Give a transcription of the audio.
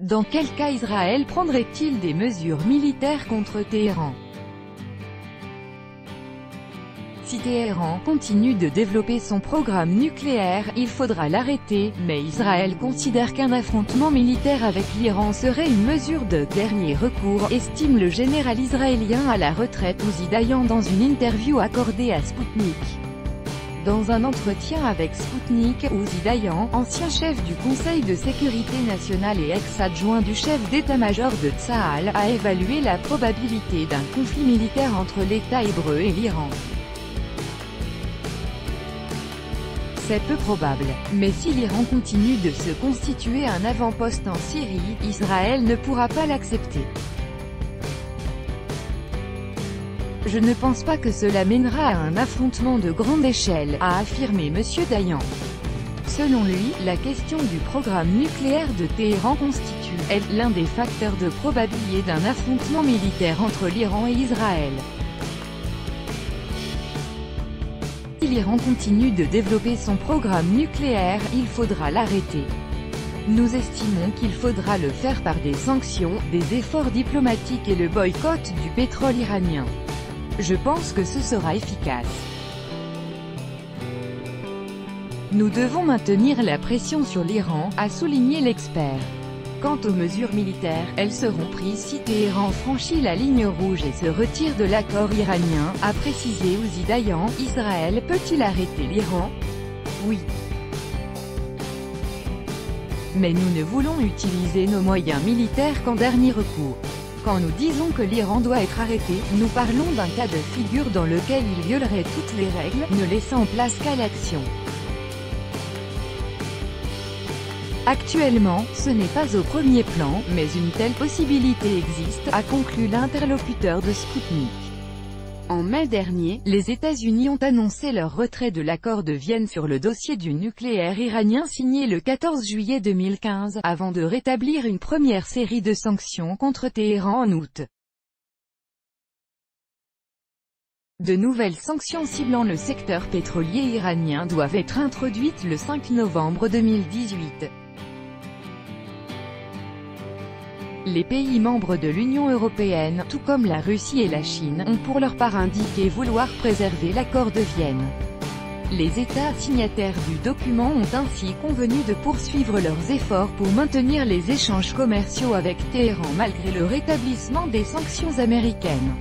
Dans quel cas Israël prendrait-il des mesures militaires contre Téhéran? Si Téhéran continue de développer son programme nucléaire, il faudra l'arrêter, mais Israël considère qu'un affrontement militaire avec l'Iran serait une mesure de dernier recours, estime le général israélien à la retraite Uzi Dayan dans une interview accordée à Sputnik. Dans un entretien avec Sputnik, Uzi Dayan, ancien chef du Conseil de sécurité nationale et ex-adjoint du chef d'état-major de Tsahal, a évalué la probabilité d'un conflit militaire entre l'État hébreu et l'Iran. C'est peu probable, mais si l'Iran continue de se constituer un avant-poste en Syrie, Israël ne pourra pas l'accepter. Je ne pense pas que cela mènera à un affrontement de grande échelle, a affirmé M. Dayan. Selon lui, la question du programme nucléaire de Téhéran constitue, l'un des facteurs de probabilité d'un affrontement militaire entre l'Iran et Israël. Si l'Iran continue de développer son programme nucléaire, il faudra l'arrêter. Nous estimons qu'il faudra le faire par des sanctions, des efforts diplomatiques et le boycott du pétrole iranien. Je pense que ce sera efficace. Nous devons maintenir la pression sur l'Iran, a souligné l'expert. Quant aux mesures militaires, elles seront prises si Téhéran franchit la ligne rouge et se retire de l'accord iranien, a précisé Uzi Dayan. Israël peut-il arrêter l'Iran? Oui. Mais nous ne voulons utiliser nos moyens militaires qu'en dernier recours. Quand nous disons que l'Iran doit être arrêté, nous parlons d'un cas de figure dans lequel il violerait toutes les règles, ne laissant place qu'à l'action. Actuellement, ce n'est pas au premier plan, mais une telle possibilité existe, a conclu l'interlocuteur de Sputnik. En mai dernier, les États-Unis ont annoncé leur retrait de l'accord de Vienne sur le dossier du nucléaire iranien signé le 14 juillet 2015, avant de rétablir une première série de sanctions contre Téhéran en août. De nouvelles sanctions ciblant le secteur pétrolier iranien doivent être introduites le 5 novembre 2018. Les pays membres de l'Union européenne, tout comme la Russie et la Chine, ont pour leur part indiqué vouloir préserver l'accord de Vienne. Les États signataires du document ont ainsi convenu de poursuivre leurs efforts pour maintenir les échanges commerciaux avec Téhéran malgré le rétablissement des sanctions américaines.